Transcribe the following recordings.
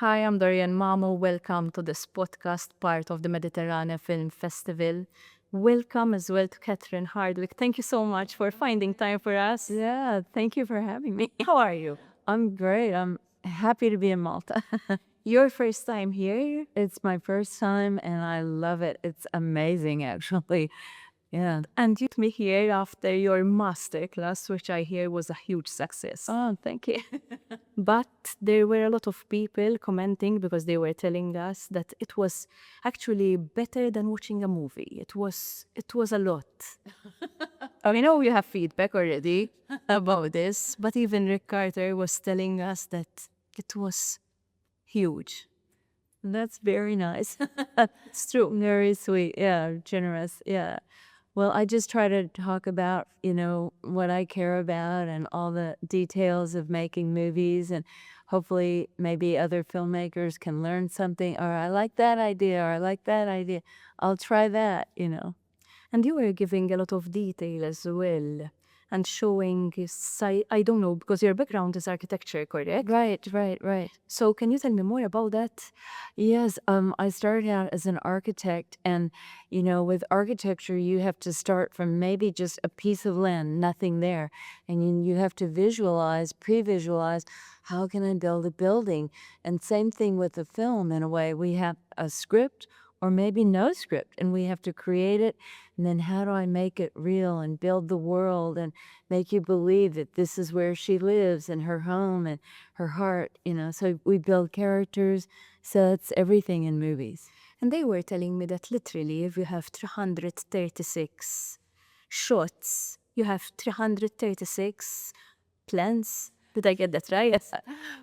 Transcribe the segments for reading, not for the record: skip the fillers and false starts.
Hi, I'm Dorianne Mamo. Welcome to this podcast, part of the Mediterrane Film Festival. Welcome as well to Catherine Hardwicke. Thank you so much for finding time for us. Yeah, thank you for having me. How are you? I'm great. I'm happy to be in Malta. Your first time here? It's my first time and I love it. It's amazing, actually. Yeah. And you met me here after your master class, which I hear was a huge success. Oh, thank you. But there were a lot of people commenting because they were telling us that it was actually better than watching a movie. It was a lot. I know you have feedback already about this, but even Rick Carter was telling us that it was huge. That's very nice. It's true. Very sweet. Yeah, generous. Yeah. Well, I just try to talk about, what I care about and all the details of making movies, and hopefully maybe other filmmakers can learn something, or I like that idea, or I like that idea. I'll try that. And you were giving a lot of detail as well and showing, I don't know, because your background is architecture, correct? Right. So can you tell me more about that? Yes, I started out as an architect, and with architecture, you have to start from maybe just a piece of land, nothing there, and you have to visualize, pre-visualize, how can I build a building? And same thing with the film. In a way, we have a script or maybe no script, and we have to create it. And then how do I make it real and build the world and make you believe that this is where she lives and her home and her heart. So we build characters. So it's everything in movies. And they were telling me that literally if you have 336 shots, you have 336 plans. Did I get that right? Yes.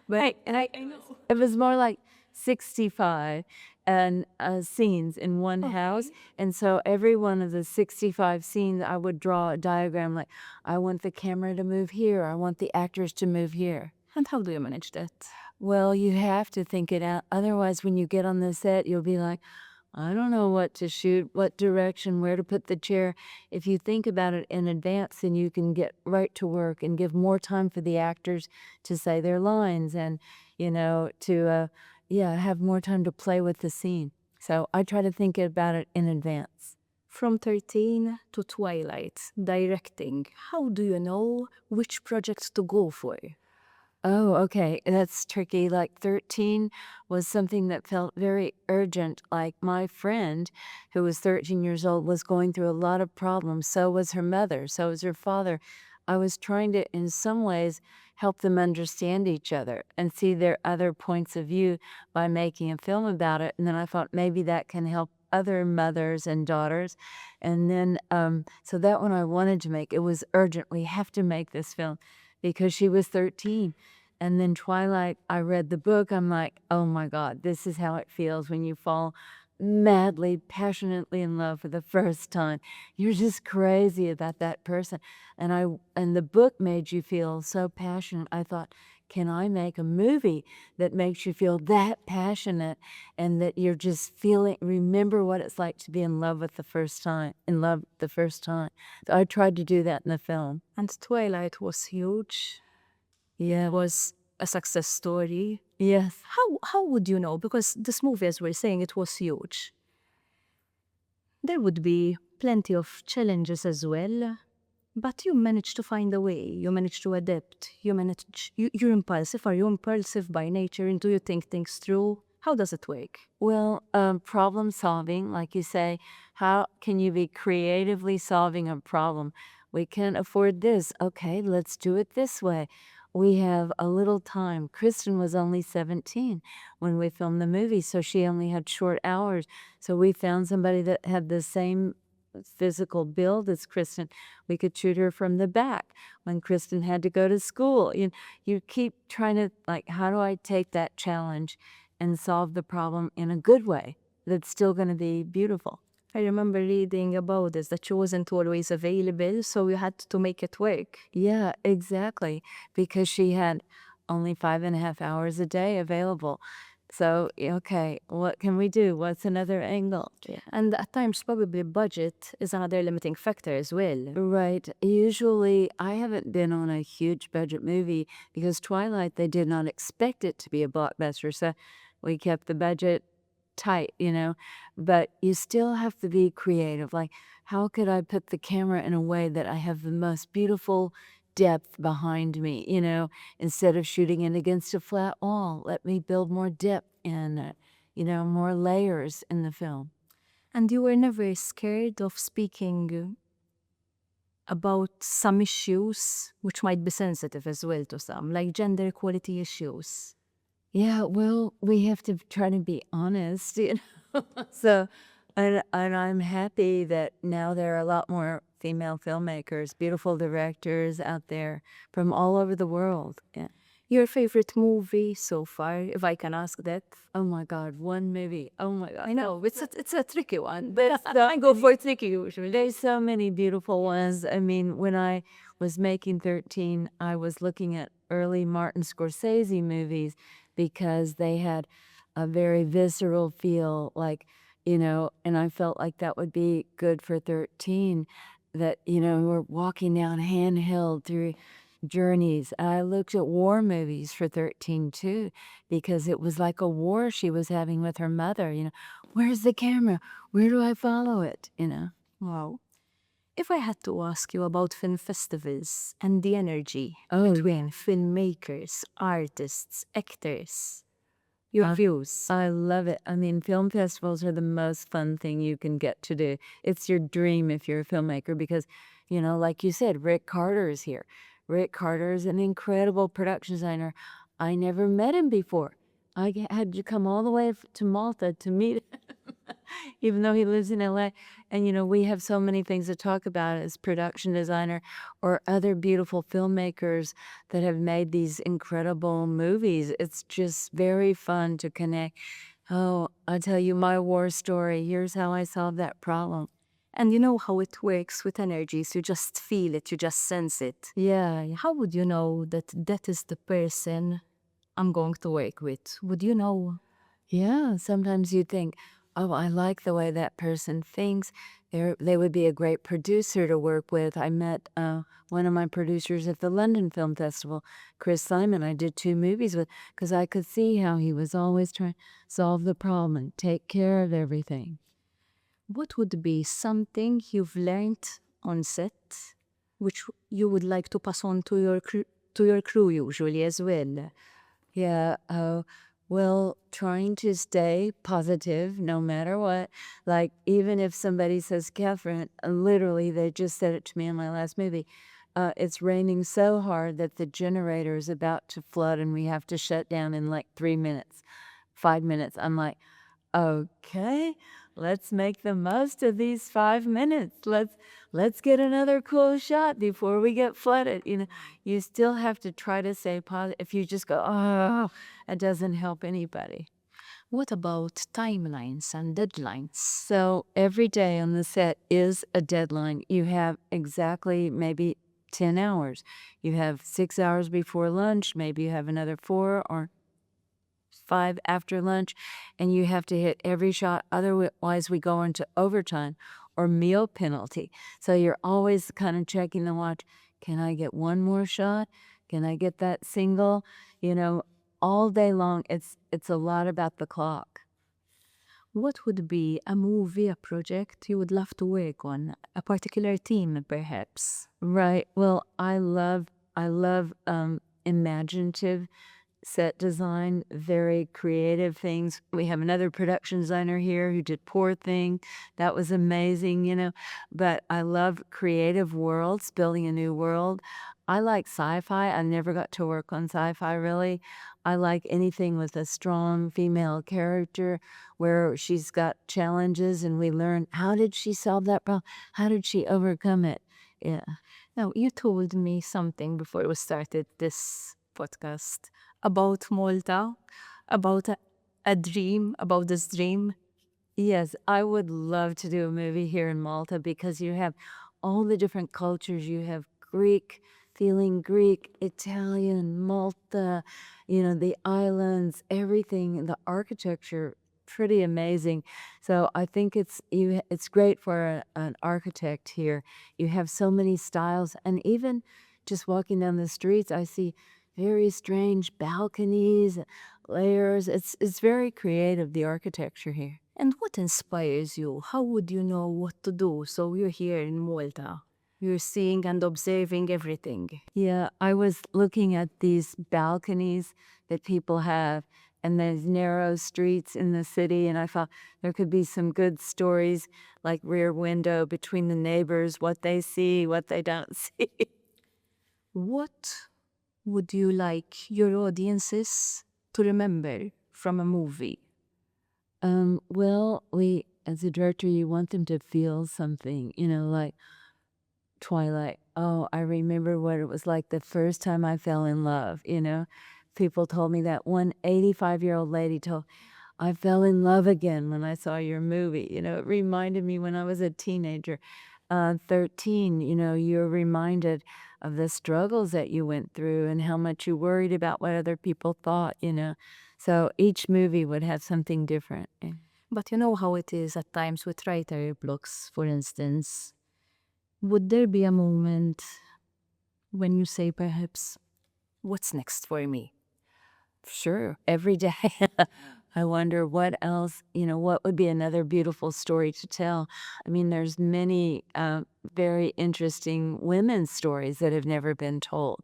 But I know. it was more like 65 and scenes in one house. And so every one of the 65 scenes, I would draw a diagram like, I want the camera to move here. I want the actors to move here. And how do you manage that? Well, you have to think it out. Otherwise, when you get on the set, you'll be like, I don't know what to shoot, what direction, where to put the chair. If you think about it in advance, then you can get right to work and give more time for the actors to say their lines and, have more time to play with the scene. So I try to think about it in advance. From 13 to Twilight, directing, how do you know which projects to go for? Oh, okay. That's tricky. Like 13 was something that felt very urgent. Like my friend, who was 13 years old, was going through a lot of problems. So was her mother. So was her father. I was trying to, in some ways, help them understand each other and see their other points of view by making a film about it. And then I thought maybe that can help other mothers and daughters. And then, so that one I wanted to make. It was urgent. We have to make this film because she was 13. And then Twilight, I read the book. I'm like, oh my God, this is how it feels when you fall madly, passionately in love for the first time. You're just crazy about that person. And the book made you feel so passionate. I thought, can I make a movie that makes you feel that passionate and that you're just feeling, remember what it's like to be in love with the first time, in love the first time. So I tried to do that in the film. And Twilight was huge. Yeah. It was a success story. Yes. How would you know? Because this movie, as we're saying, it was huge. There would be plenty of challenges as well, but you managed to find a way. You managed to adapt. You're impulsive. Are you impulsive by nature? And do you think things through? How does it work? Well, problem solving, like you say, how can you be creatively solving a problem? We can't afford this. Okay, let's do it this way. We have a little time. Kristen was only 17 when we filmed the movie, so she only had short hours. So we found somebody that had the same physical build as Kristen. We could shoot her from the back when Kristen had to go to school. You keep trying to, like, how do I take that challenge and solve the problem in a good way that's still going to be beautiful? I remember reading about this, that she wasn't always available, so you had to make it work. Yeah, exactly. Because she had only 5.5 hours a day available. So, okay, what can we do? What's another angle? Yeah. And at times, probably budget is another limiting factor as well. Right. Usually, I haven't been on a huge budget movie because Twilight, they did not expect it to be a blockbuster. So we kept the budget tight, but you still have to be creative. Like, how could I put the camera in a way that I have the most beautiful depth behind me, instead of shooting it against a flat wall? Let me build more depth in it, more layers in the film. And you were never scared of speaking about some issues which might be sensitive as well to some, like gender equality issues. Yeah, well, we have to try to be honest, So, and I'm happy that now there are a lot more female filmmakers, beautiful directors out there from all over the world. Yeah. Your favorite movie so far, if I can ask that? Oh my God, one movie. Oh my God. I know it's a tricky one, but I go for tricky usually. There's so many beautiful ones. I mean, when I was making 13, I was looking at early Martin Scorsese movies because they had a very visceral feel, like, and I felt like that would be good for 13, that, we're walking down handheld through journeys. I looked at war movies for 13 too, because it was like a war she was having with her mother, Where's the camera? Where do I follow it, Wow. If I had to ask you about film festivals and the energy Oh. between filmmakers, artists, actors, your views. I love it. I mean, film festivals are the most fun thing you can get to do. It's your dream if you're a filmmaker because, like you said, Rick Carter is here. Rick Carter is an incredible production designer. I never met him before. Had to come all the way to Malta to meet him, even though he lives in LA. And, we have so many things to talk about as production designer or other beautiful filmmakers that have made these incredible movies. It's just very fun to connect. Oh, I'll tell you my war story. Here's how I solved that problem. And you know how it works with energies. You just feel it, you just sense it. Yeah. How would you know that that is the person I'm going to work with? Would you know? Yeah, sometimes you think, oh, I like the way that person thinks. They would be a great producer to work with. I met one of my producers at the London Film Festival, Chris Simon. I did 2 movies with because I could see how he was always trying to solve the problem and take care of everything. What would be something you've learned on set which you would like to pass on to your crew usually as well? Yeah, well, trying to stay positive no matter what. Like, even if somebody says, Catherine, literally, they just said it to me in my last movie. It's raining so hard that the generator is about to flood and we have to shut down in like 3 minutes, 5 minutes. I'm like, okay, let's make the most of these 5 minutes. Let's get another cool shot before we get flooded. You still have to try to stay positive. If you just go, oh, it doesn't help anybody. What about timelines and deadlines? So every day on the set is a deadline. You have exactly maybe 10 hours. You have 6 hours before lunch. Maybe you have another 4 or 5 after lunch, and you have to hit every shot. Otherwise, we go into overtime or meal penalty. So you're always kind of checking the watch. Can I get one more shot? Can I get that single? All day long, it's a lot about the clock. What would be a movie, a project you would love to work on? A particular team, perhaps? Right. Well, I love imaginative set design, very creative things. We have another production designer here who did Poor Thing. That was amazing. But I love creative worlds, building a new world. I like sci-fi. I never got to work on sci-fi really. I like anything with a strong female character where she's got challenges and we learn, how did she solve that problem? How did she overcome it? Yeah. Now, you told me something before we started this podcast about Malta, about a dream, about this dream. Yes, I would love to do a movie here in Malta because you have all the different cultures. You have Greek feeling Greek, Italian, Malta, the islands, everything, the architecture, pretty amazing. So I think it's great for an architect here. You have so many styles, and even just walking down the streets, I see very strange balconies, layers. It's very creative, the architecture here. And what inspires you? How would you know what to do? So you're here in Malta. You're seeing and observing everything. Yeah, I was looking at these balconies that people have and these narrow streets in the city, and I thought there could be some good stories like Rear Window between the neighbors, what they see, what they don't see. What would you like your audiences to remember from a movie? Well, as a director, you want them to feel something, like Twilight. Oh, I remember what it was like the first time I fell in love, People told me that. One 85-year-old lady told, I fell in love again when I saw your movie. It reminded me when I was a teenager. 13, you're reminded of the struggles that you went through and how much you worried about what other people thought. So each movie would have something different. But you know how it is at times with writer blocks, for instance. Would there be a moment when you say perhaps, what's next for me? Sure, every day. I wonder what else, what would be another beautiful story to tell. I mean, there's many very interesting women's stories that have never been told,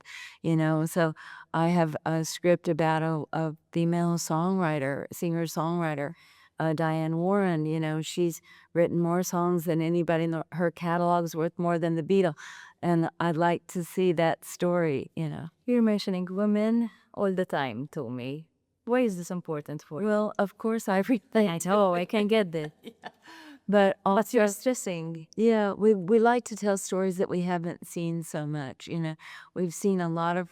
So I have a script about a female songwriter, singer-songwriter, Diane Warren. She's written more songs than anybody, and her catalog's worth more than the Beatles. And I'd like to see that story. You're mentioning women all the time to me. Why is this important for you? Well, of course, I relate. Oh, I can get that. But But you're also, stressing. yeah, we like to tell stories that we haven't seen so much. We've seen a lot of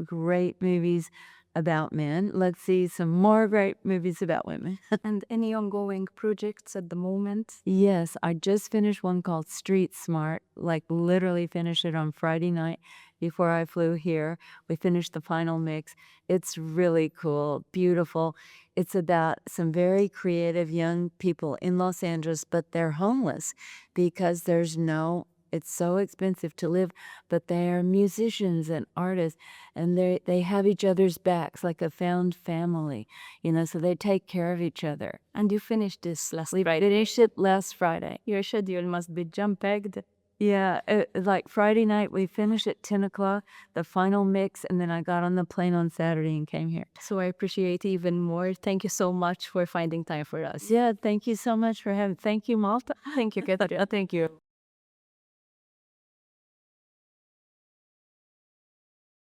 great movies about men. Let's see some more great movies about women. And any ongoing projects at the moment? Yes, I just finished one called Street Smart, like literally finished it on Friday night before I flew here. We finished the final mix. It's really cool, beautiful. It's about some very creative young people in Los Angeles, but they're homeless because it's so expensive to live, but they're musicians and artists, and they have each other's backs like a found family, so they take care of each other. And you finished this last We Friday. finished it last Friday. Your schedule must be jam-packed. Yeah, like Friday night, we finished at 10 o'clock, the final mix, and then I got on the plane on Saturday and came here. So I appreciate even more. Thank you so much for finding time for us. Yeah, thank you so much for having. Thank you, Malta. Thank you, Katarina. Thank you.